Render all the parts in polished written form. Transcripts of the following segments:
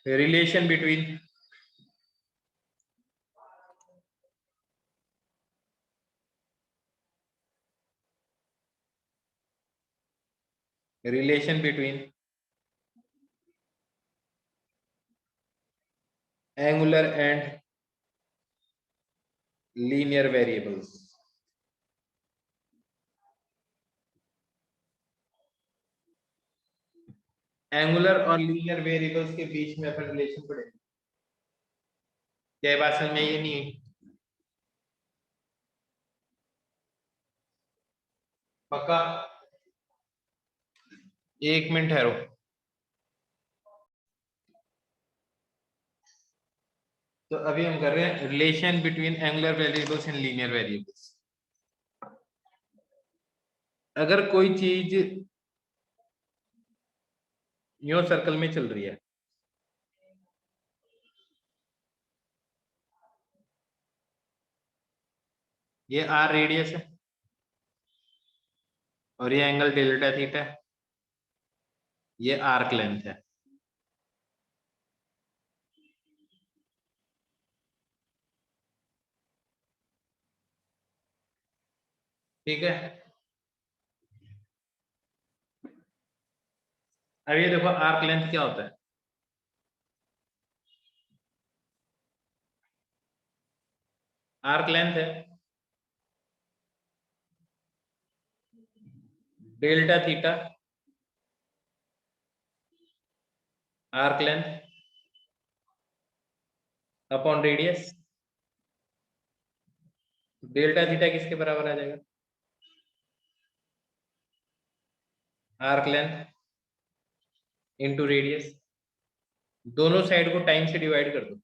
relation between angular and linear variables. Angular और linear variables के बीच में अपन रिलेशन पढ़ेंगे। क्या बात समझ में ये नहीं है? पक्का? एक मिनट ठहरो। तो अभी हम कर रहे हैं relation between angular variables and linear variables. अगर कोई चीज यो सर्कल में चल रही है, ये आर रेडियस है और ये एंगल डेल्टा थीटा है, ये आर्क लेंथ है। ठीक है, अब ये देखो आर्क लेंथ क्या होता है। आर्क लेंथ है delta theta arc length upon radius. Delta theta किसके बराबर आ जाएगा? Arc length into radius. दोनों साइड को टाइम से डिवाइड कर दो।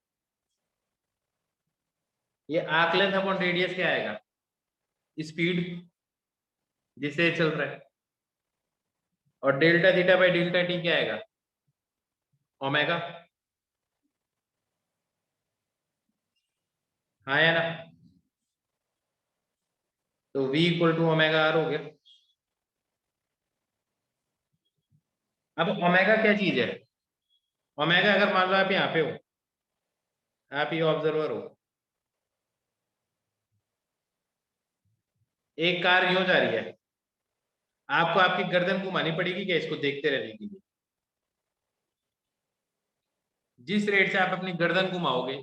ये आर्क लेंथ अपॉन रेडियस क्या आएगा? स्पीड जिससे चल रहा है। और delta theta by delta T क्या आएगा? ओमेगा। हाँ या ना? तो v equal to omega r हो गया। अब ओमेगा क्या चीज है? ओमेगा अगर मान लो आप यहाँ पे हो, आप ये ऑब्जर्वर हो, एक कार यूं जा रही है, आपको आपकी गर्दन घुमानी पड़ेगी क्या इसको देखते रहने के लिए? जिस रेट से आप अपनी गर्दन घुमाओगे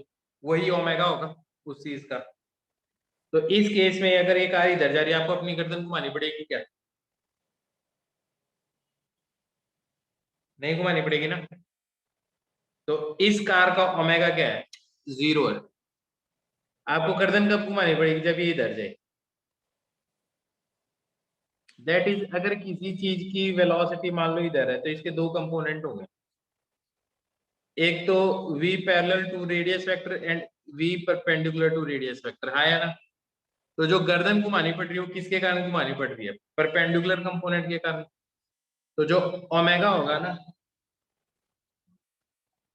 वही ओमेगा होगा उस चीज का। तो इस केस में अगर एक कार इधर जा रही है, आपको अपनी गर्दन घुमानी पड़ेगी क्या? नहीं घुमानी पड़ेगी ना। तो इस कार का ओमेगा क्या है? 0 है। आपको गर्दन कब घुमानी पड़ेगी? जब ये इधर जाए। दैट इज, अगर किसी चीज की वेलोसिटी मान लो इधर है तो इसके दो कंपोनेंट होंगे, एक तो v parallel to radius vector and v perpendicular to radius vector. हाँ या ना? तो जो गर्दन घुमानी पड़ रही है वो किसके कारण घुमानी पड़ रही है? परपेंडिकुलर कंपोनेंट के कारण। तो जो ओमेगा होगा ना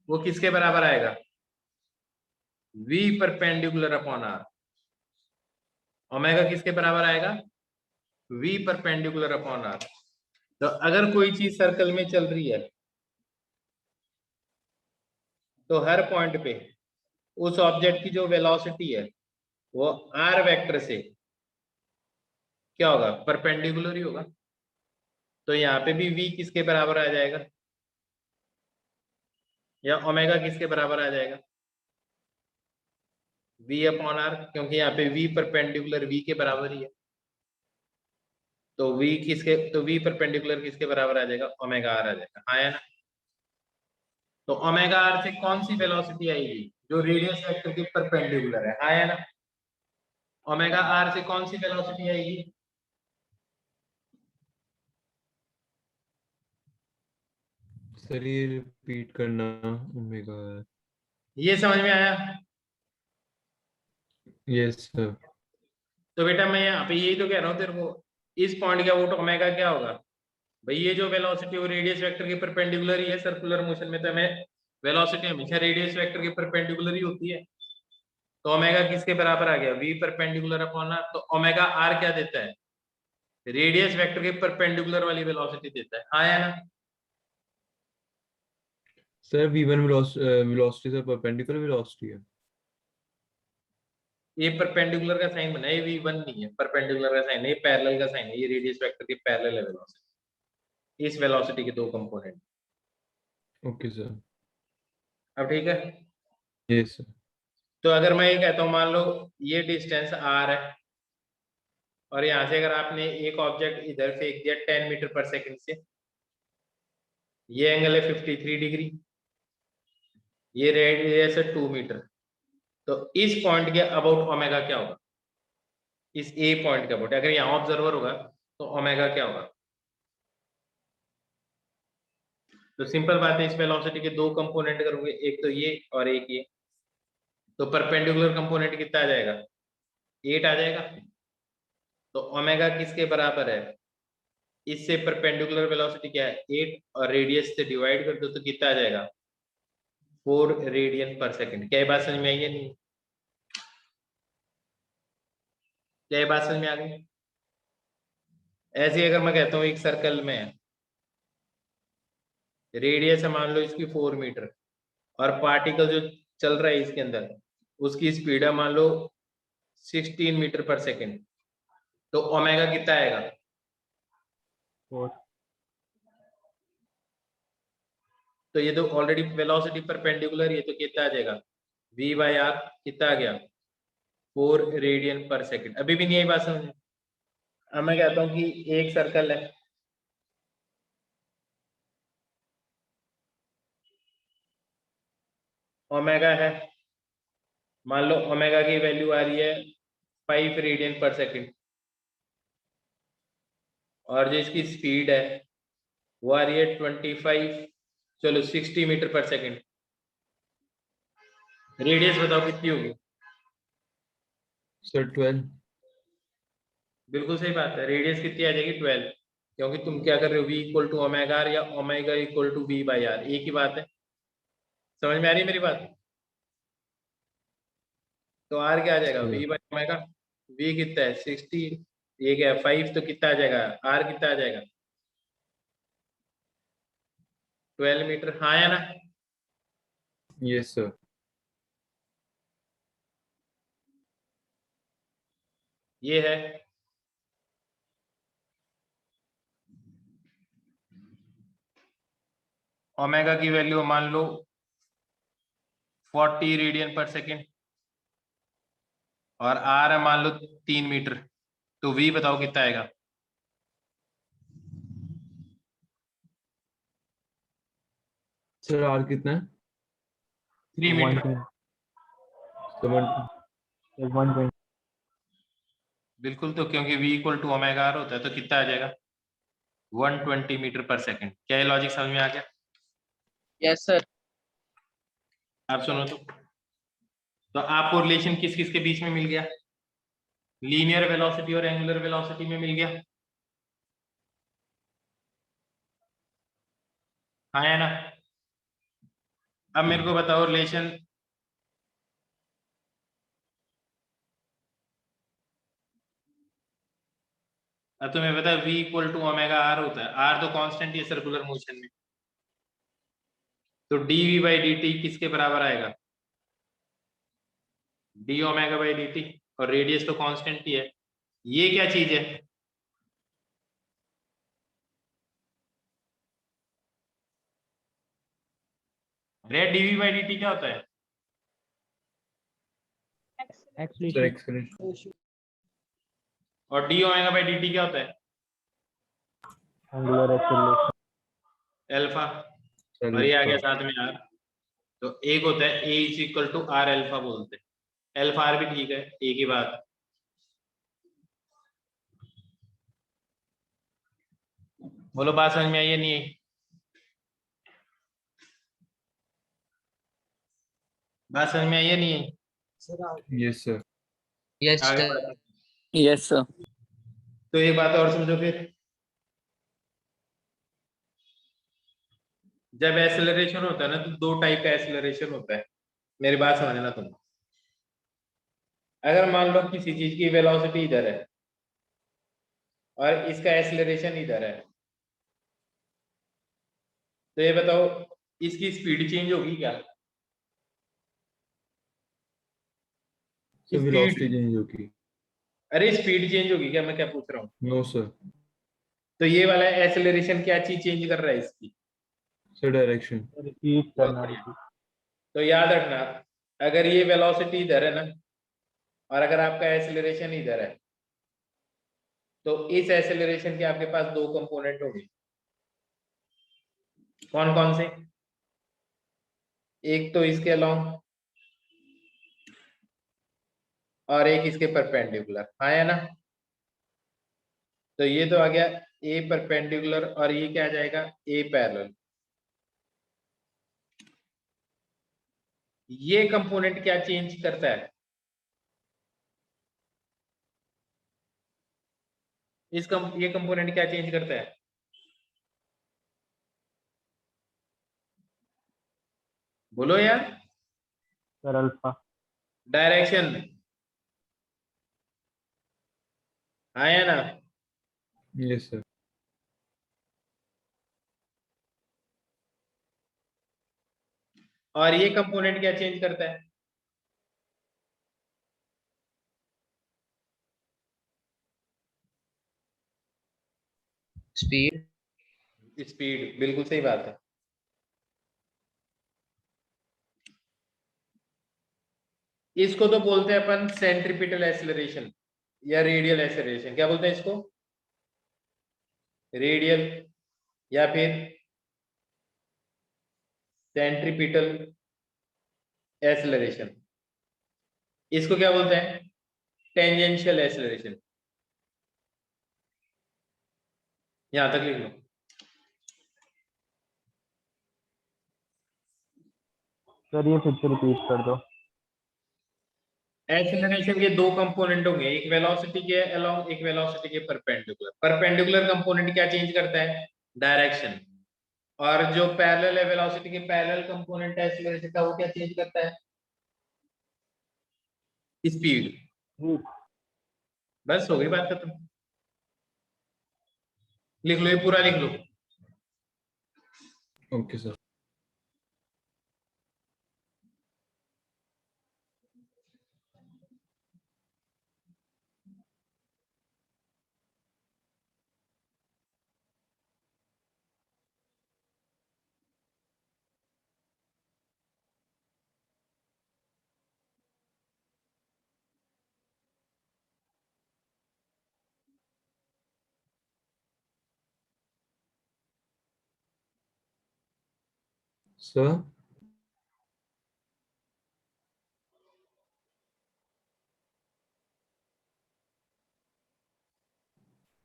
वो किसके बराबर आएगा? v perpendicular upon r। Omega किसके बराबर आएगा? v perpendicular upon r। तो अगर कोई चीज सर्कल में चल रही है तो हर पॉइंट पे उस ऑब्जेक्ट की जो वेलोसिटी है वो r वेक्टर से क्या होगा? परपेंडिकुलर ही होगा। तो यहाँ पे भी v किसके बराबर आ जाएगा? या ओमेगा किसके बराबर आ जाएगा? v अपॉन r, क्योंकि यहाँ पे v परपेंडिकुलर v के बराबर ही है। तो v परपेंडिकुलर किसके बराबर आ जाएगा? ओमेगा r आ जाएगा। हाँ या ना? तो ओमेगा r से कौन सी वेलोसिटी आएगी? जो रेडियस वेक्टर के परपेंडिकुलर है। हाँ या ना? ओमेगा r से कौन सी वेलोसिटी आएगी? सर ये रिपीट करना। ओमेगा। ये समझ में आया? Yes sir. तो बेटा मैं यहाँ पे यही तो कह रहा हूँ तेरे को, इस पॉइंट का वोट ओमेगा क्या होगा? भाई ये जो वेलोसिटी वो रेडियस वेक्टर के परपेंडिकुलर ही है। सर्कुलर मोशन में तो हमें वेलोसिटी हमेशा रेडियस वेक्टर के परपेंडिकुलर ही होती है। तो ओमेगा किसके बराबर आ गया? v perpendicular upon r। तो ओमेगा r क्या देता है? रेडियस वेक्टर के परपेंडिकुलर वाली वेलोसिटी देता है। हाँ या ना? सर v1 वेलोसिटी से परपेंडिकुलर वेलोसिटी है। ये परपेंडिकुलर का साइन बना है, ये v1 नहीं है, परपेंडिकुलर का साइन है, ये पैरेलल का साइन है, ये रेडियस वेक्टर के पैरेलल है वेलोसिटी, इस वेलोसिटी के दो कंपोनेंट। Okay sir. अब ठीक है। Yes sir. तो अगर मैं ये कहता हूँ, मान लो ये डिस्टेंस r है, और यहाँ से अगर आपने एक ऑब्जेक्ट इधर फेंक दिया 10 मीटर पर सेकंड से, ये एंगल है 53 डिग्री, ये रेडियस है 2 मीटर, तो इस पॉइंट के अबाउट ओमेगा क्या होगा? इस ए पॉइंट के अबाउट, अगर यहाँ ऑब्जर्वर होगा तो ओमेगा क्या होगा? तो सिंपल बात है, इस वेलोसिटी के दो कंपोनेंट करोगे, एक तो ये और एक ये, तो परपेंडिकुलर कंपोनेंट कितना आ जाएगा? 8 आ जाएगा। तो ओमेगा किसके बराबर है? इससे परपेंडिकुलर वेलोसिटी क्या है? 8, और रेडियस से डिवाइड कर दो तो कितना आ जाएगा? 4 रेडियन पर सेकंड। क्या ये बात समझ में आई है? नहीं? क्या ये बात समझ में आ गई? ऐसे ही अगर मैं कहता हूँ एक सर्कल में रेडियस है मान लो इसकी 4 मीटर, और पार्टिकल जो चल रहा है इसके अंदर उसकी स्पीड है मान लो 16 मीटर पर सेकंड, तो ओमेगा कितना आएगा? 4। तो ये तो ऑलरेडी वेलोसिटी परपेंडिकुलर, ये तो कितना आ जाएगा? v बाई आर कितना आ गया? 4 रेडियन पर सेकंड। अभी भी नहीं आई बात समझ में? अब मैं कहता हूँ कि एक सर्कल है, ओमेगा है, मान लो ओमेगा की वैल्यू आ रही है 5 रेडियन पर सेकंड, और जो इसकी स्पीड है वो आ रही है 25, चलो 60 मीटर पर सेकंड। रेडियस बताओ कितनी होगी? सर 12। बिल्कुल सही बात है, रेडियस कितनी आ जाएगी? 12, क्योंकि तुम क्या कर रहे हो, v equal to omega r या omega equal to v by r, एक ही बात है। समझ में आ रही है मेरी बात? तो r क्या आ जाएगा? v by omega. v कितना है? 60, ये क्या है 5, तो कितना आ जाएगा? r कितना आ जाएगा? 12 मीटर। हाँ या ना? Yes sir. ये है ओमेगा की वैल्यू मान लो 40 रेडियन पर सेकेंड, और r है मान लो 3 मीटर, तो v बताओ कितना आएगा? सर आर कितना है? 3 मीटर। 120। बिल्कुल, तो क्योंकि v equal to omega r होता है, तो कितना आ जाएगा? 120 मीटर पर सेकेंड। क्या ये लॉजिक समझ में आ गया? Yes sir. आप सुनो तो आपको रिलेशन किस किस के बीच में मिल गया? लीनियर वेलोसिटी और एंगुलर वेलोसिटी में मिल गया। हाँ या ना? अब मेरे को बताओ रिलेशन, अब तुम्हें पता है v equal to omega r होता है, r तो कांस्टेंट है सर्कुलर मोशन में, तो dv बाई dt किसके बराबर आएगा? d ओमेगा बाई dt, और रेडियस तो कांस्टेंट ही है। ये क्या चीज है? रे dv बाई dt क्या होता है? Sir exponential. और d ओमेगा बाई dt क्या होता है? Angular acceleration. अल्फा। और ये आ गया साथ में r, तो एक होता है a is equal to r alpha बोलते हैं। अल्फा r भी ठीक है, एक ही बात। बोलो बात समझ में आई है नहीं आई? बात समझ में आई है नहीं आई? Yes sir. यस आगे सर। बढ़ो। Yes sir. तो एक बात और समझो फिर, जब एक्सेलरेशन होता है ना, तो दो टाइप का एक्सेलरेशन होता है। मेरी बात समझना तुम। अगर मान लो किसी चीज की वेलोसिटी इधर है और इसका एक्सेलरेशन इधर है, तो ये बताओ इसकी स्पीड चेंज होगी क्या? सर स्पीड, वेलोसिटी चेंज होगी। अरे स्पीड चेंज होगी क्या, मैं क्या पूछ रहा हूँ? No sir. तो ये वाला एक्सेलरेशन क्या चीज चेंज कर रहा है इसकी? Sir direction. रिपीट बहुत करना बढ़िया। repeat। तो याद रखना, अगर ये वेलोसिटी इधर है ना, और अगर आपका एक्सेलरेशन इधर है, तो इस एक्सेलरेशन के आपके पास दो कंपोनेंट होंगे। कौन कौन से? एक तो इसके अलोंग, और एक इसके परपेंडिकुलर, हाँ है ना? तो ये तो आ गया ए परपेंडिकुलर, और ये क्या आ जाएगा, ए पैरेलल। ये कंपोनेंट क्या चेंज करता है? ये कंपोनेंट क्या चेंज करता है? बोलो यार। Sir alpha. डायरेक्शन, हाँ या ना? Yes sir. और ये कंपोनेंट क्या चेंज करता है? Speed. स्पीड, बिल्कुल सही बात है। इसको तो बोलते हैं अपन सेंट्रीपिटल एक्सेलरेशन या रेडियल एक्सेलरेशन। क्या बोलते हैं इसको? रेडियल या फिर सेंट्रीपिटल एक्सेलरेशन। इसको क्या बोलते हैं? Tangential acceleration. यहां तक लिख लो। सर ये फिर से रिपीट कर दो। एक्सेलरेशन के दो कंपोनेंट होंगे, एक वेलोसिटी के अलोंग, एक वेलोसिटी के परपेंडिकुलर। परपेंडिकुलर कंपोनेंट क्या चेंज करता है? डायरेक्शन। और जो पैरेलल है, वेलोसिटी के पैरेलल कंपोनेंट है एक्सेलरेशन का, वो क्या चेंज करता है? स्पीड। बस हो गई बात खत्म। लिख लो, ये पूरा लिख लो। Okay sir. सर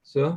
सर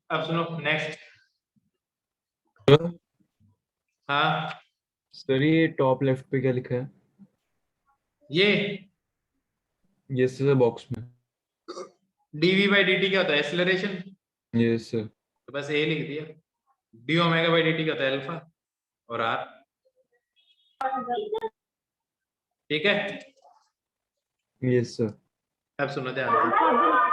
अब सुनो नेक्स्ट। हाँ सर ये टॉप लेफ्ट पे क्या लिखा है? ये यस सर, बॉक्स में। dv बाई dt क्या होता है? एक्सेलरेशन। Yes sir. तो बस ये लिख दिया। d ओमेगा बाई dt क्या होता है? अल्फा और r। ठीक है, यस सर। अब सुनो ध्यान से।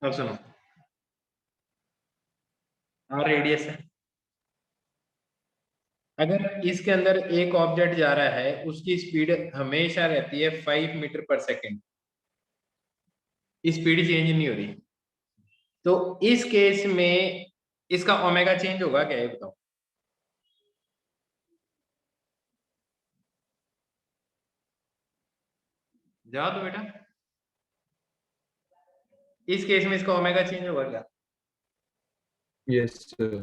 अब सुनो, r रेडियस है। अगर इसके अंदर एक ऑब्जेक्ट जा रहा है, उसकी स्पीड हमेशा रहती है 5 मीटर पर सेकेंड, स्पीड चेंज नहीं हो रही। तो इस केस में इसका ओमेगा चेंज होगा क्या, ये बताओ। जाओ तो बेटा, इस केस में इसका ओमेगा चेंज होगा क्या? Yes sir.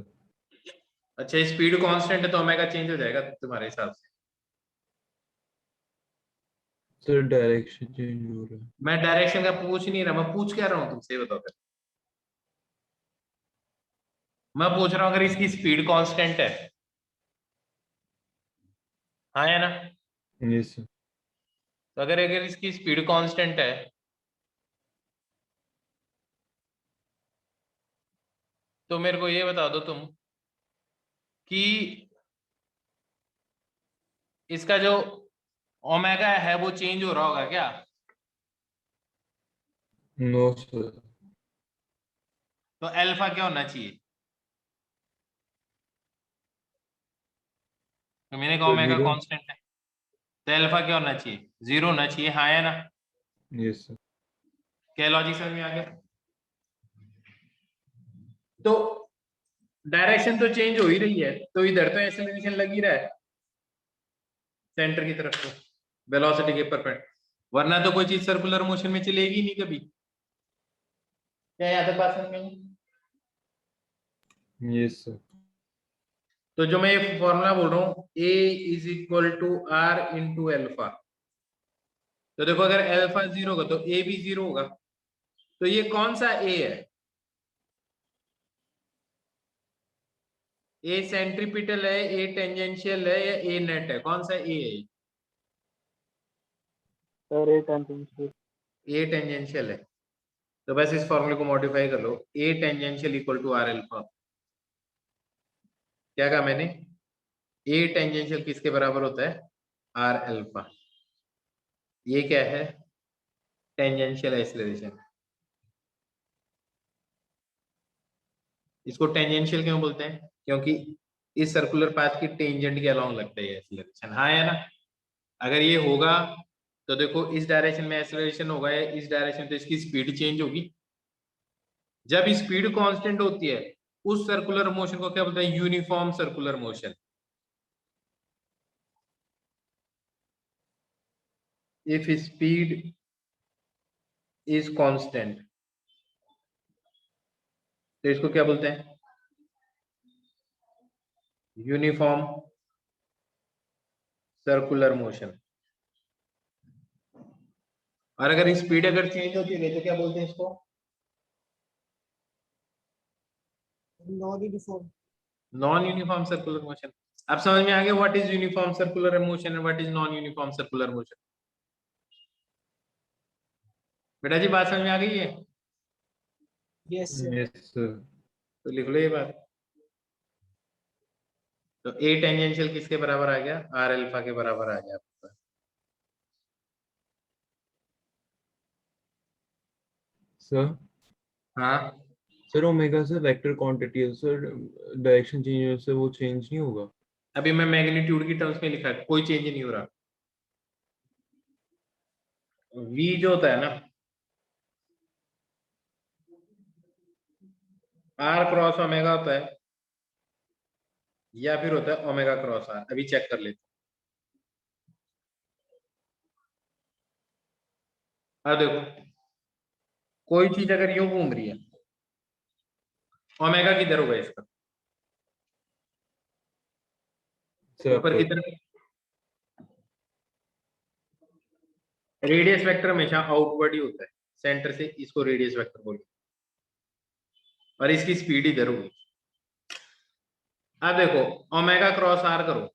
अच्छा, स्पीड कांस्टेंट है तो ओमेगा चेंज हो जाएगा तुम्हारे हिसाब से? सर डायरेक्शन चेंज हो रहा है। मैं डायरेक्शन का पूछ नहीं रहा, मैं पूछ क्या रहा हूँ तुमसे, ये बताओ फिर। मैं पूछ रहा हूँ अगर इसकी स्पीड कांस्टेंट है, हाँ या ना? Yes sir. तो अगर अगर इसकी स्पीड कांस्टेंट है तो मेरे को ये बता दो तुम कि इसका जो ओमेगा है वो चेंज हो रहा होगा क्या? No sir. तो अल्फा क्या होना चाहिए? तो मैंने कहा सर ओमेगा 0। कांस्टेंट है, तो अल्फा क्या होना चाहिए? 0 होना चाहिए, हाँ या ना? Yes sir. क्या लॉजिक समझ में आ गया? तो डायरेक्शन तो चेंज हो ही रही है, तो इधर तो एक्सेलरेशन लग ही रहा है सेंटर की तरफ, तो वेलोसिटी के परपेंडिकुलर, वरना तो कोई चीज सर्कुलर मोशन में चलेगी नहीं कभी। क्या यहाँ तक बात समझ में आई? Yes sir. तो जो मैं ये फॉर्मूला बोल रहा हूँ, a is equal to r into alpha, तो देखो अगर एल्फा 0 होगा तो a भी 0 होगा। तो ये कौन सा a है? a सेंट्रीपिटल है, a टेंजेंशियल है, या a नेट है? कौन सा a है? Sir 8 tangential. a टेंजेंशियल है। तो बस इस फॉर्मूले को मॉडिफाई कर लो, a tangential equal to r alpha. क्या कहा मैंने? a टेंजेंशियल किसके बराबर होता है? R alpha. ये क्या है? Tangential acceleration. इसको टेंजेंशियल क्यों बोलते हैं? क्योंकि इस सर्कुलर पाथ की टेंजेंट के अलोंग लगता है ये एक्सीलरेशन, हाँ या ना? अगर ये होगा तो देखो इस डायरेक्शन में एक्सीलरेशन होगा, या इस डायरेक्शन, तो इसकी स्पीड चेंज होगी। जब स्पीड कांस्टेंट होती है उस सर्कुलर मोशन को क्या बोलते हैं? Uniform circular motion. If speed is constant तो इसको क्या बोलते हैं? Uniform circular motion. और अगर स्पीड अगर चेंज होती है तो क्या बोलते हैं इसको? Non uniform circular motion. अब समझ में आ गया what is uniform circular motion and what is non uniform circular motion? बेटा जी बात समझ में आ गई है? Yes, sir. Yes, sir. तो लिख लो ये बात। तो ए टेंजेंशियल किसके बराबर आ गया? आर अल्फा के बराबर आ गया आपके पास। Sir, हाँ sir ओमेगा से वेक्टर क्वांटिटी है सर, डायरेक्शन चेंज से वो चेंज नहीं होगा। अभी मैं मैग्नीट्यूड की टर्म्स में लिखा है, कोई चेंज नहीं हो रहा। v जो होता है ना, r क्रॉस ओमेगा होता है या फिर होता है ओमेगा क्रॉस r। अभी चेक कर लेते हैं। अब देखो कोई चीज अगर यूं घूम रही है, ओमेगा किधर होगा इसका? सर ऊपर की तरफ। रेडियस वेक्टर हमेशा आउटवर्ड ही होता है, सेंटर से इसको रेडियस वेक्टर बोलते हैं, और इसकी स्पीड इधर होगी। अब देखो ओमेगा क्रॉस r करो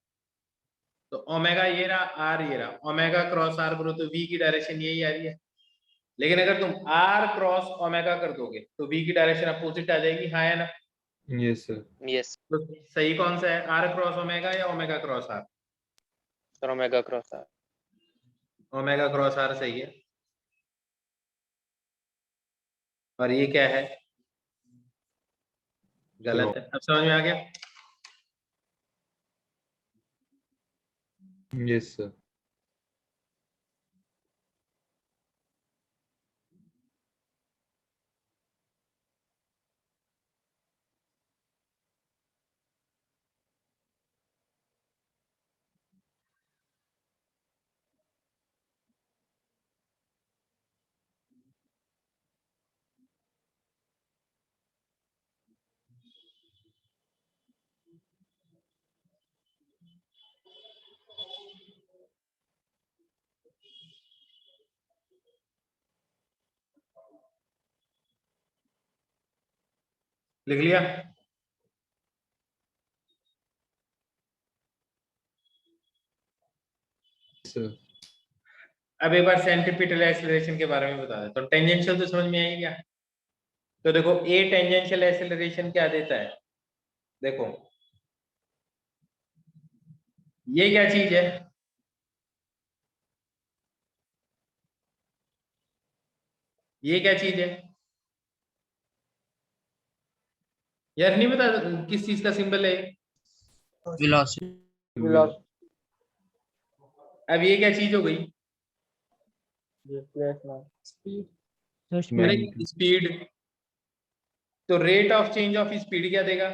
तो ओमेगा ये रहा, r ये रहा, ओमेगा क्रॉस r करो तो v की डायरेक्शन यही आ रही है। लेकिन अगर तुम r क्रॉस ओमेगा कर दोगे तो v की डायरेक्शन अपोजिट आ जाएगी, हाँ या ना? Yes sir. Yes, तो सही कौन सा है, r क्रॉस ओमेगा या omega cross r? sir. Omega cross R. Omega cross r सही है। और ये क्या है? गलत है। अब समझ में आ गया? Yes sir. लिख लिया? सर अब एक बार सेंट्रीपिटल एक्सीलरेशन के बारे में बता दे। तो टेंजेंशियल तो समझ में आई क्या? तो देखो ए टेंजेंशियल एक्सीलरेशन क्या देता है, देखो ये क्या चीज है? ये क्या चीज है यार? नहीं बता किस चीज का सिंबल है? Velocity. Velocity. अब ये क्या चीज हो गई? Displacement. अरे स्पीड। तो rate of change of speed क्या देगा?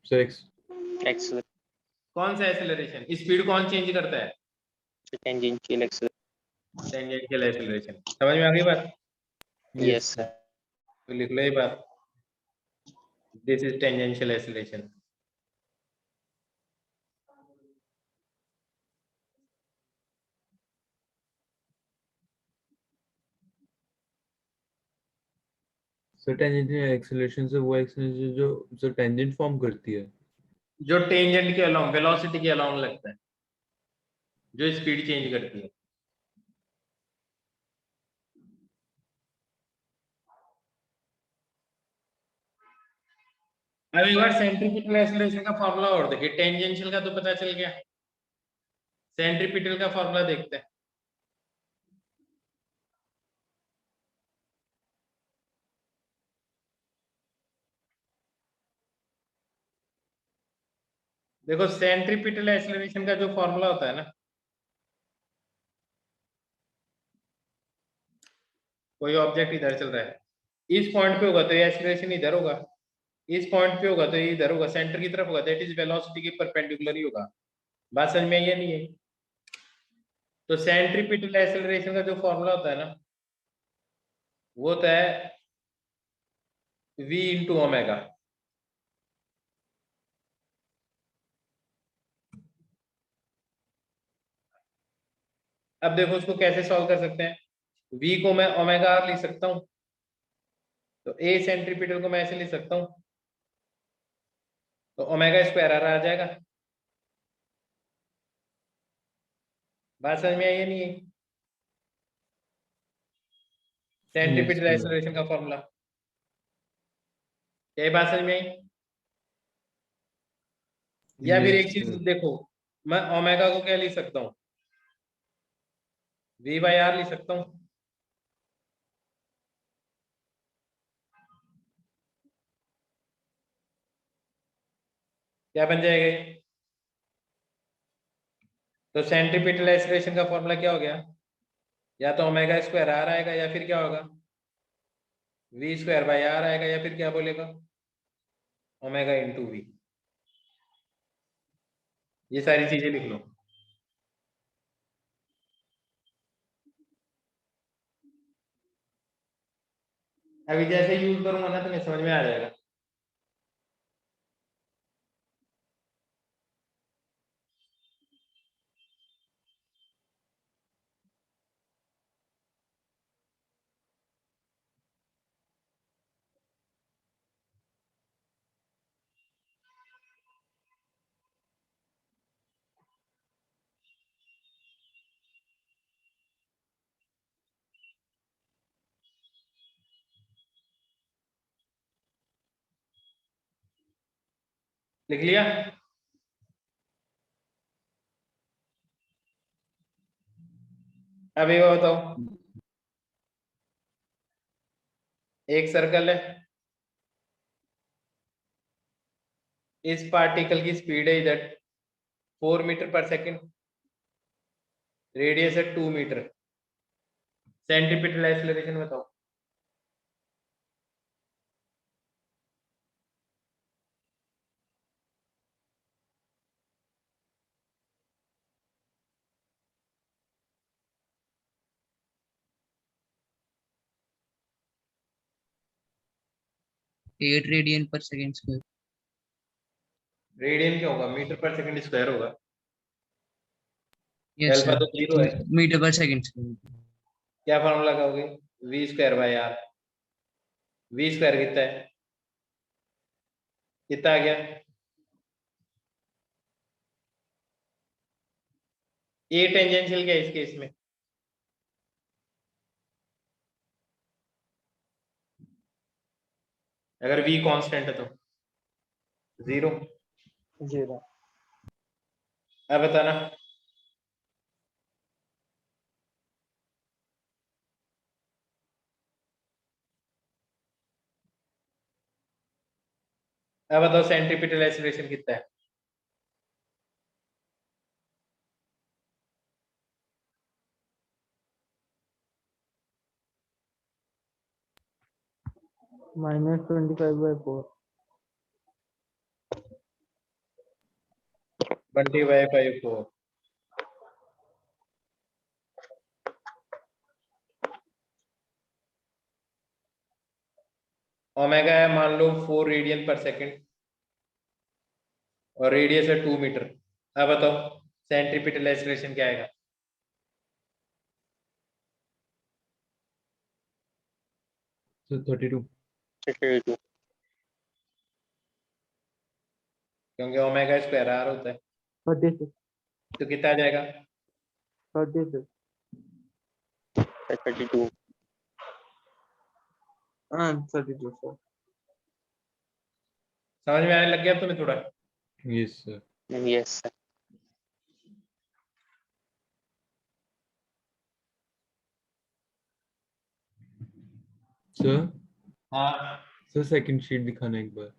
Sir x. X. कौन सा एक्सीलरेशन? स्पीड कौन चेंज करता है? Tangential acceleration. Tangential acceleration. समझ में आ गई बात? Yes, sir. तो लिख लो ये बात, this is tangential acceleration. Sir tangential acceleration से वो एक्सीलरेशन जो सर टेंजेंट फॉर्म करती है। जो टेंजेंट के अलोंग, वेलोसिटी के अलोंग लगता है, जो स्पीड चेंज करती है। अब एक बार सेंट्रीपिटल एक्सीलरेशन का फॉर्मूला और देखिए। टेंजेंशियल का तो पता चल गया, सेंट्रीपिटल का फॉर्मूला देखते हैं। देखो सेंट्रीपिटल एक्सीलरेशन का जो फॉर्मूला होता है ना, कोई ऑब्जेक्ट इधर चल रहा है, इस पॉइंट पे होगा तो ये एक्सीलरेशन इधर होगा, इस पॉइंट पे होगा तो ये इधर होगा, सेंटर की तरफ होगा, दैट इज वेलोसिटी के परपेंडिकुलर ही होगा। बात समझ में आई या नहीं है? तो सेंट्रीपिटल एक्सीलरेशन का जो फॉर्मूला होता है ना, वो होता है v इंटू ओमेगा। अब देखो उसको कैसे सॉल्व कर सकते हैं। v को मैं ओमेगा r लिख सकता हूं, तो a सेंट्रीपिटल को मैं ऐसे लिख सकता हूं, तो ओमेगा स्क्वायर r आ जाएगा। बात समझ में आई है नहीं है? सेंट्रीपिटल Yes, एक्सेलरेशन का फॉर्मूला क्या ये बात समझ में आई? या फिर एक yes, चीज sir. देखो, मैं ओमेगा को क्या लिख सकता हूँ, V बाई आर लिख सकता हूँ। क्या बन जाएगा ये? तो सेंट्रीपिटल एक्सेलरेशन का फॉर्मूला क्या हो गया, या तो ओमेगा स्क्वायर आर आएगा या फिर क्या होगा, V स्क्वायर बाई आर आएगा, या फिर क्या बोलेगा, ओमेगा इंटू वी। ये सारी चीजें लिख लो। अभी जैसे यूज करूंगा ना तुम्हें समझ में आ जाएगा। लिख लिया? अभी वो बताओ, एक सर्कल है, इस पार्टिकल की स्पीड है इधर 4 मीटर पर सेकंड, रेडियस है 2 मीटर, सेंटीपिटल एक्सेलरेशन बताओ। एट रेडियन पर सेकेंड स्क्वायर। रेडियन क्या होगा, मीटर पर सेकंड स्क्वायर होगा। यस अल्फा सर, तो जीरो है। मीटर पर सेकेंड स्क्वायर। क्या फॉर्मूला लगाओगे, V square by r. V square कितना है, कितना आ गया, ए टेंजेंशियल क्या है इस केस में, अगर V कांस्टेंट है तो 0। 0। अब बताना, अब बताओ सेंट्रीपिटल एक्सेलरेशन कितना है। -25/4। 20/4। ओमेगा है मान लो 4 रेडियन पर सेकंड, और रेडियस है 2 मीटर। अब बताओ सेंट्रीपिटल एक्सेलरेशन क्या आएगा। So 32. 32। क्योंकि ओमेगा स्क्वायर आर होता है, 36। तो कितना आ जाएगा, 36। 32। हाँ 32 सर। समझ में आने लग गया अब तुम्हें थोड़ा। Yes, sir. Yes sir. Sir, हाँ, sir second sheet दिखाना एक बार.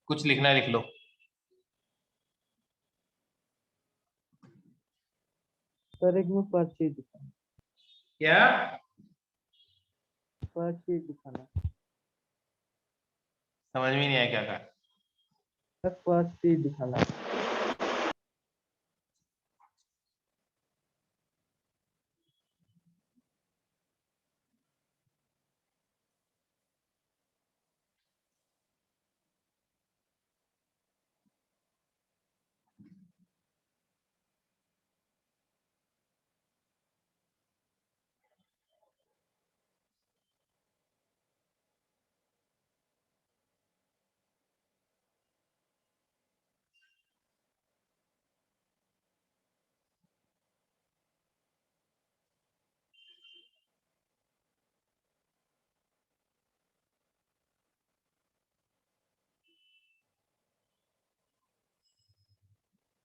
कुछ लिखना है लिख लो। सर एक में पर शीट दिखाना। क्या, पर शीट दिखाना। समझ में नहीं आया क्या कहा। सर पर शीट दिखाना।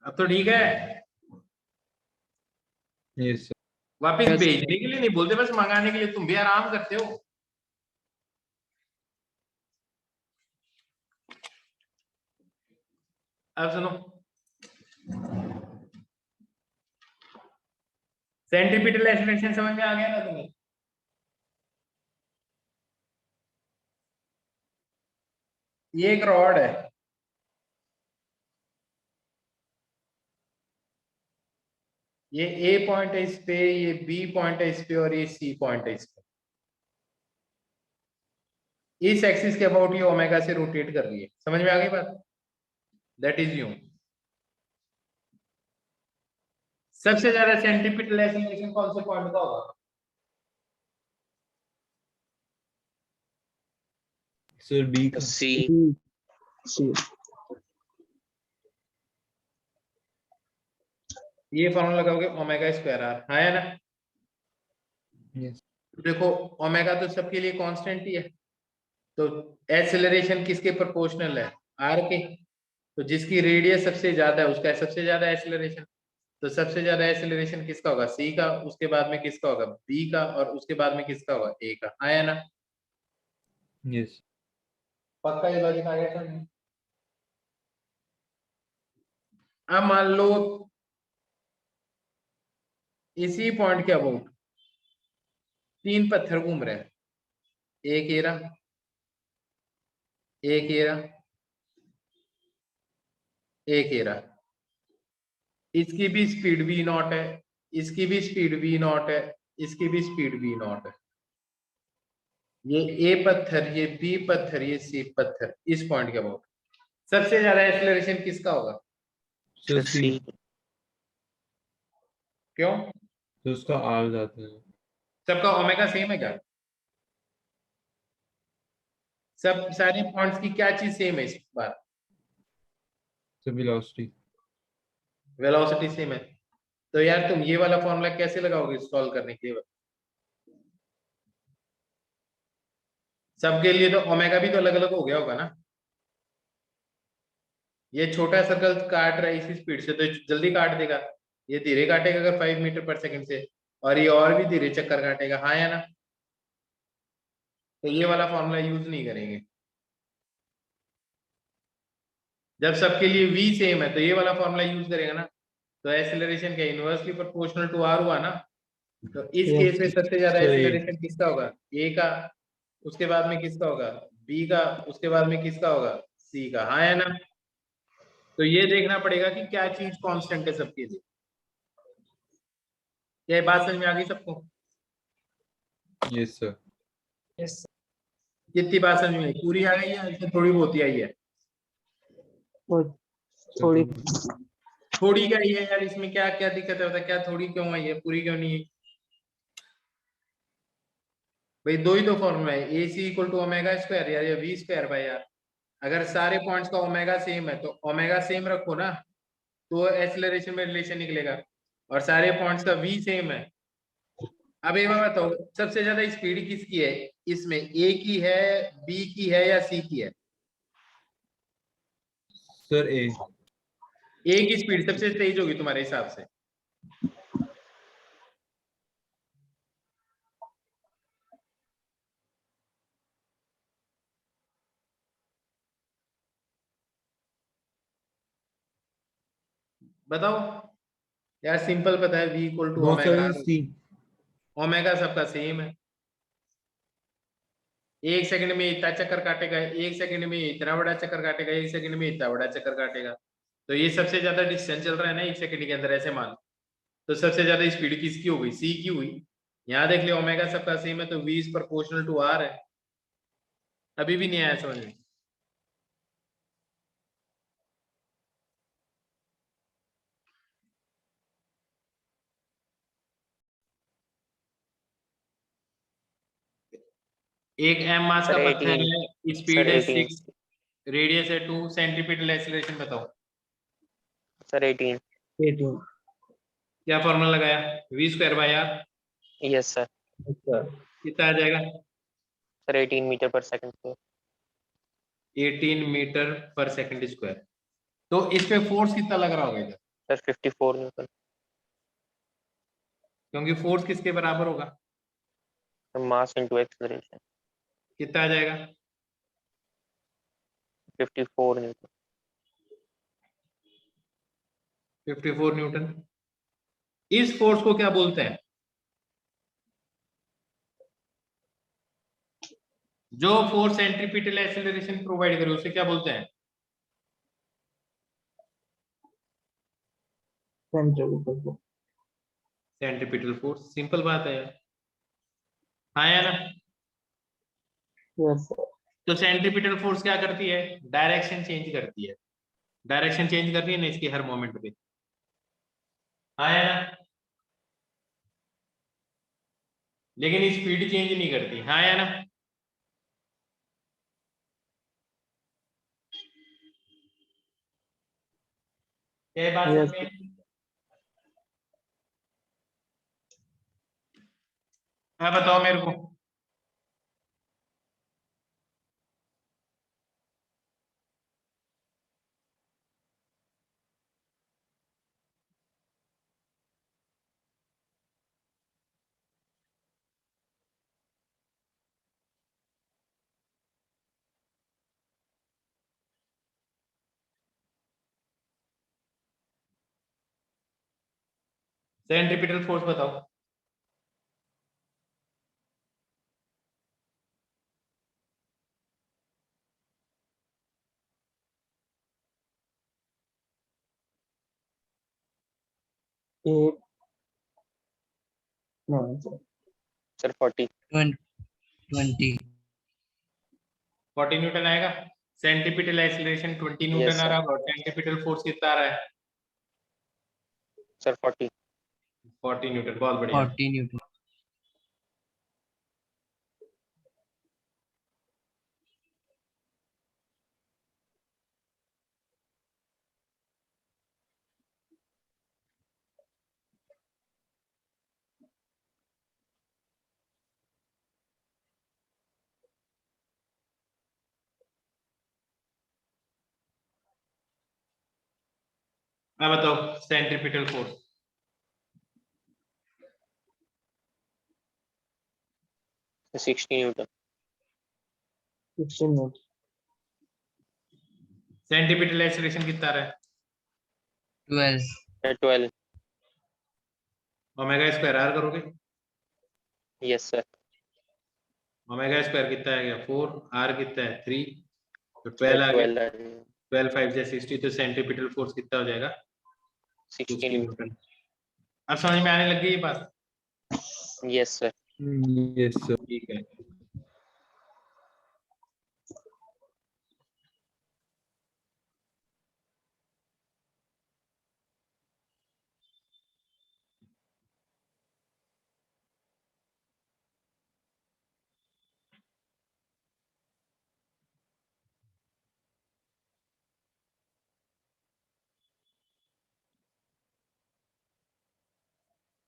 अब तो ठीक है, यस सर। वापस Yes. भेजने के लिए नहीं बोलते, बस मंगाने के लिए। तुम भी आराम करते हो। अब सुनो, सेंटीपिटल एक्सप्रेशन समझ में आ गया ना तुम्हें? ये एक रॉड है, ये ए पॉइंट है इस पे, ये बी पॉइंट है इस पे, और ये सी पॉइंट है इस पे। इस एक्सिस के अबाउट ये ओमेगा से रोटेट कर रही है। समझ में आ गई बात? That is you. सबसे ज्यादा सेंटीपिटल एक्सीलरेशन कौन से पॉइंट का होगा? सर बी का। C. C. ये फॉर्मूला लगाओगे ओमेगा स्क्वायर आर, हाँ है ना? यस देखो ओमेगा तो सबके लिए कांस्टेंट ही है, तो एक्सेलरेशन किसके प्रोपोर्शनल है? आर के। तो जिसकी रेडियस सबसे ज्यादा है उसका सबसे ज्यादा एक्सेलरेशन। तो सबसे ज्यादा एक्सेलरेशन किसका होगा? सी का। उसके बाद में किसका होगा? बी का। और उसके बाद में किसका होगा? ए का। आया ना? यस पक्का ये लॉजिक आ गया समझ में? अब मान लो इसी पॉइंट के अबाउट 3 पत्थर घूम रहे हैं, एक एरा, एक एरा, एक एरा। इसकी भी स्पीड v नॉट है, इसकी भी स्पीड v नॉट है, इसकी भी स्पीड v नॉट है। ये ए पत्थर, ये बी पत्थर, ये सी पत्थर, इस पॉइंट के अबाउट सबसे ज्यादा एक्सेलरेशन किसका होगा? Sir C. सी। क्यों? तो उसका आर जाता है। सबका ओमेगा सेम है क्या? सब सारे पॉइंट्स की क्या चीज सेम है इस बार? Sir velocity. वेलोसिटी सेम है। तो यार तुम ये वाला फॉर्मूला कैसे लगाओगे सॉल्व करने के लिए? सबके लिए तो ओमेगा भी तो अलग अलग हो गया होगा ना? ये छोटा सर्कल काट रहा है इसी स्पीड से, तो जल्दी काट देगा। ये धीरे काटेगा अगर 5 मीटर पर सेकंड से, और ये और भी धीरे चक्कर काटेगा, हाँ या ना? तो ये वाला फॉर्मूला यूज नहीं करेंगे। जब सबके लिए v सेम है तो ये वाला फॉर्मूला यूज करेगा ना। तो एक्सेलरेशन क्या इनवर्सली प्रोपोर्शनल टू r हुआ ना? तो इस Yes. केस में सबसे ज्यादा सर, एक्सेलरेशन किसका होगा? a का। उसके बाद में किसका होगा? b का। उसके बाद में किसका होगा? c का, हाँ या ना? तो ये देखना पड़ेगा कि क्या चीज कांस्टेंट है सबके लिए। क्या ये बात समझ में आ गई सबको? Yes sir. कितनी बात समझ में आई? पूरी आ गई है या थोड़ी बहुत ही आई है? थोड़ी थोड़ी का ही है यार, इसमें क्या क्या दिक्कत है? क्या थोड़ी क्यों आई है, पूरी क्यों नहीं है? भाई दो ही तो फॉर्मूला है, ए सी इक्वल टू ओमेगा स्क्वायर यार, या वी स्क्वायर भाई यार। अगर सारे पॉइंट्स का ओमेगा सेम है तो ओमेगा सेम रखो ना, तो एक्सेलरेशन में रिलेशन निकलेगा। और सारे पॉइंट्स का वी सेम है। अब एक बात बताओ, सबसे ज्यादा स्पीड किसकी है इसमें? ए की है, बी की है, या सी की है? सर ए। ए की स्पीड सबसे तेज होगी तुम्हारे हिसाब से। बताओ यार, सिंपल पता है, v equal to no omega. Sir see. Omega सबका सेम है। एक सेकंड में इतना चक्कर काटेगा, एक सेकंड में इतना बड़ा चक्कर काटेगा, एक सेकंड में इतना बड़ा चक्कर काटेगा। तो ये सबसे ज्यादा डिस्टेंस चल रहा है ना एक सेकंड के अंदर, ऐसे मान। तो सबसे ज्यादा स्पीड किसकी हो गई? सी की हुई। यहाँ देख लियो ओमेगा सबका सेम है, तो v is proportional to r है। अभी भी नहीं आया समझ में? एक m मास का सर, पत्थर 18 है, स्पीड सर, है 18 6, रेडियस है 2, सेंटीपिटल एक्सीलरेशन बताओ। सर, 18 क्या फॉर्मूला लगाया? v square by r। Yes sir. कितना आ जाएगा? सर 18 मीटर पर सेकंड स्क्वायर। 18 मीटर पर सेकंड स्क्वायर। तो इस पे फोर्स कितना लग रहा होगा इधर? Sir 54 Newton. क्योंकि फोर्स किसके बराबर होगा, मास इनटू एक्सेलरेशन। कितना आ जाएगा, 54 न्यूटन। 54 न्यूटन। इस फोर्स को क्या बोलते हैं, जो फोर्स सेंट्रीपिटल एक्सेलरेशन प्रोवाइड करे उसे क्या बोलते हैं, centripetal force. Centripetal force. Simple बात है यार, हाँ या ना। Yes sir. तो सेंट्रीपिटल फोर्स क्या करती है, डायरेक्शन चेंज करती है, डायरेक्शन चेंज कर रही है ना इसकी हर मोमेंट पे, हाँ या ना। लेकिन स्पीड चेंज नहीं करती, हाँ या ना। क्या ये बात Yes. समझ में आई? हाँ बताओ मेरे को। सेंट्रीपिटल फोर्स बताओ। Eight no sir. Sir 40। 20 40 newton आएगा। सेंट्रीपिटल एक्सीलरेशन 20 न्यूटन Yes, आ sir. रहा है और सेंट्रीपिटल फोर्स कितना आ रहा है, सर 40। 40 न्यूटन। बहुत बढ़िया। 40 न्यूटन। अब बताओ centripetal force. 60 Newton. 16 minute. Centripetal acceleration कितना आ रहा है, 12 सर 12। ओमेगा स्क्वायर आर करोगे, यस सर। ओमेगा स्क्वायर कितना आ गया 4, आर कितना है 3, तो सर 12 आ गया। 12 12 5 से 60, तो सेंट्रीपिटल फोर्स कितना हो जाएगा 60 60 न्यूटन। न्यूटन। अब समझ में आने लग गई ये बात, यस सर। Yes, sir. ठीक है।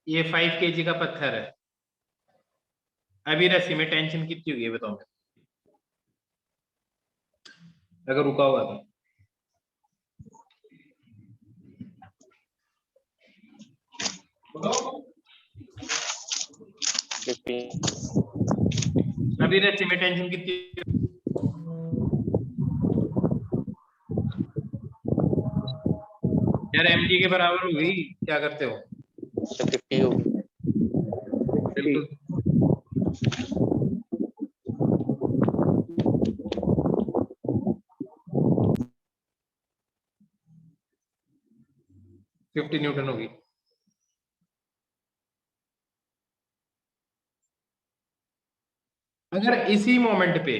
ये 5 kg का पत्थर है, अभी रस्सी में टेंशन कितनी होगी ये बताओ मेरे को, अगर रुका हुआ तो। बताओ। 15। अभी रस्सी में टेंशन कितनी, यार mg के बराबर हो गई, क्या करते हो, सर 50 होगी। बिल्कुल। फिफ्टी न्यूटन होगी। अगर इसी मोमेंट पे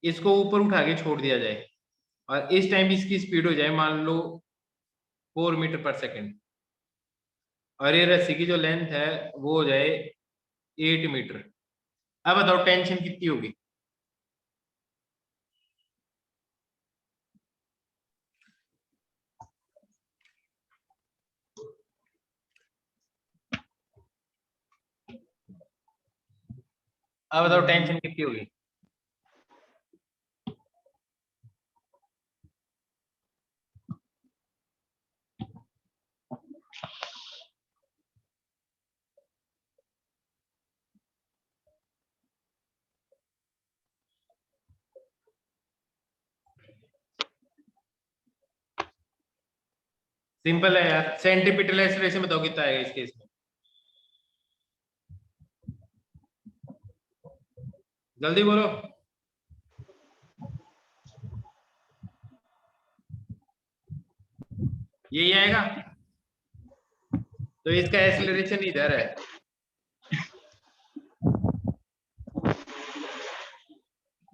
इसको ऊपर उठा के छोड़ दिया जाए और इस टाइम इसकी स्पीड हो जाए मान लो 4 मीटर पर सेकंड, और ये रस्सी की जो लेंथ है वो हो जाए 8 मीटर, अब बताओ टेंशन कितनी होगी, अब बताओ टेंशन कितनी होगी? सिंपल है यार, सेंटीपिटल एक्सीलरेशन बताओ कितना आएगा इस केस में? जल्दी बोलो। यही आएगा, तो इसका एक्सीलरेशन इधर है।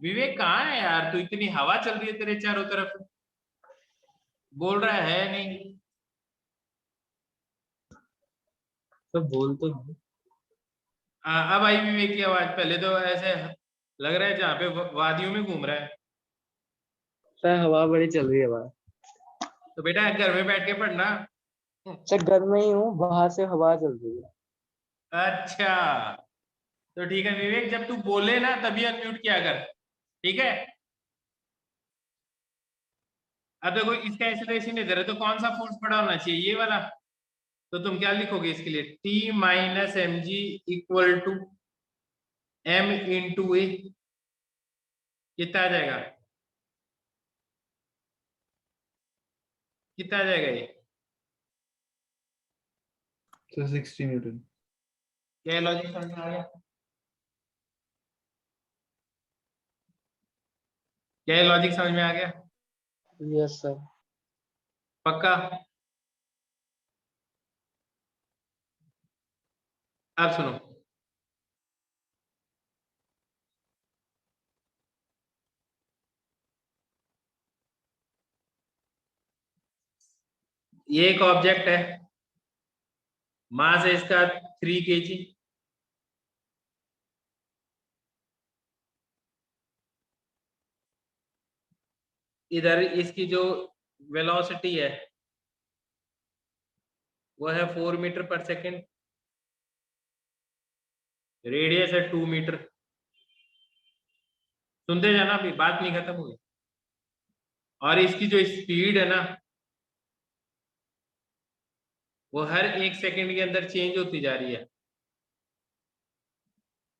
विवेक कहाँ है यार तू? इतनी हवा चल रही है तेरे चारों तरफ, बोल रहा है नहीं? तो बोल तो दो। अब आई विवेक की आवाज। पहले तो ऐसे लग रहा है जहाँ पे वादियों में घूम रहा है। सर हवा बड़ी चल रही है बाहर। तो बेटा घर में बैठ के पढ़ना। सर घर में ही हूँ, बाहर से हवा चल रही है। अच्छा, तो ठीक है विवेक, जब तू बोले ना तभी अनम्यूट किया कर, ठीक है? अब देखो इसका एक्सीलरेशन इधर है, तो कौन सा फोर्स बड़ा होना चाहिए? ये वाला। तो तुम क्या लिखोगे इसके लिए? T minus m g equal to M into a. कितना आ जाएगा? कितना आ जाएगा ये? So 60 Newton. क्या लॉजिक समझ में आ गया? क्या लॉजिक समझ में आ गया? Yes sir. पक्का? अब सुनो, ये एक ऑब्जेक्ट है, मास है इसका 3 kg। इधर इसकी जो वेलोसिटी है वो है 4 मीटर पर सेकेंड, रेडियस है 2 मीटर। सुनते जाना, अभी बात नहीं खत्म हुई। और इसकी जो स्पीड है ना वो हर 1 सेकेंड के अंदर चेंज होती जा रही है।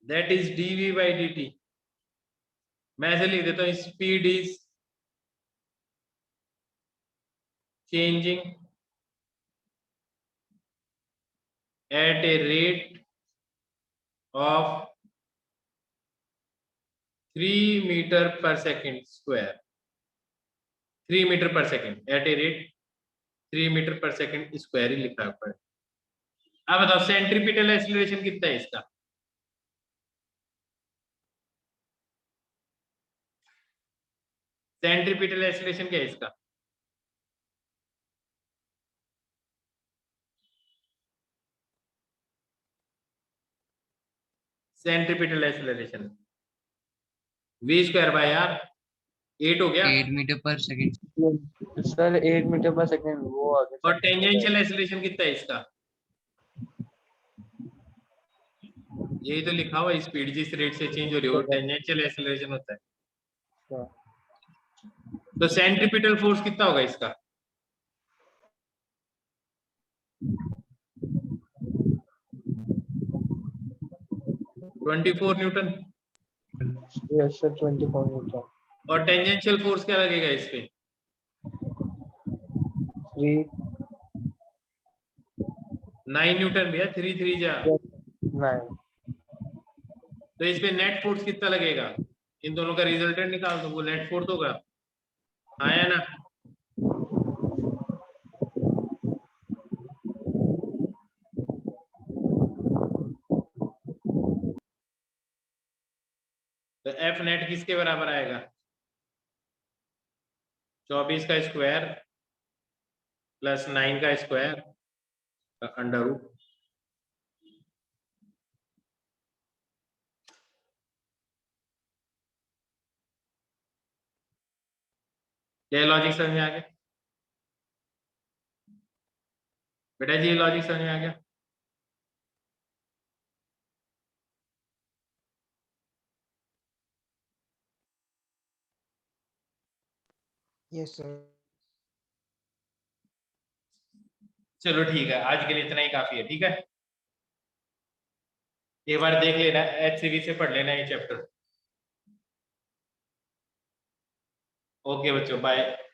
That is dv by dt। मैं ऐसे लिख देता हूँ, speed is changing at a rate of 3 meter per second square। 3 metre पर second eight a rate 3 metre पर सेकेंड स्क्वायर ही लिखा है। अब बताओ सेंट्रीपिटल एक्सीलरेशन कितना है इसका? सेंट्रीपिटल एक्सीलरेशन क्या है इसका? Centripetal acceleration v square by r। 8 हो गया। 8 मीटर पर सेकंड। सर 8 मीटर पर सेकेंड वो आगे। और टेंजेंशियल एक्सीलरेशन कितना है इसका? यही तो लिखा हुआ है, स्पीड जिस रेट से चेंज हो रही है वो टेंजेंशियल एक्सीलरेशन होता है। तो सेंट्रीपिटल फोर्स कितना होगा इसका? (24 न्यूटन। Yes sir 24 metre. और टेंजेंशियल फोर्स क्या लगेगा इस पे? 3 9 न्यूटन भैया, 3 3 जा। 9। तो इस पे नेट फोर्स कितना लगेगा? इन दोनों का रिजल्टेंट निकाल दो, वो नेट फोर्स होगा। आया ना? तो एफ नेट किसके बराबर आएगा? 24 का स्क्वायर प्लस 9 का स्क्वायर अंडर रूट। क्या लॉजिक समझ में आ गया बेटा जी? लॉजिक समझ में आ गया? Yes sir. चलो ठीक है, आज के लिए इतना ही काफी है। ठीक है, एक बार देख लेना, HCV से पढ़ लेना ये चैप्टर। ओके बच्चों, बाय।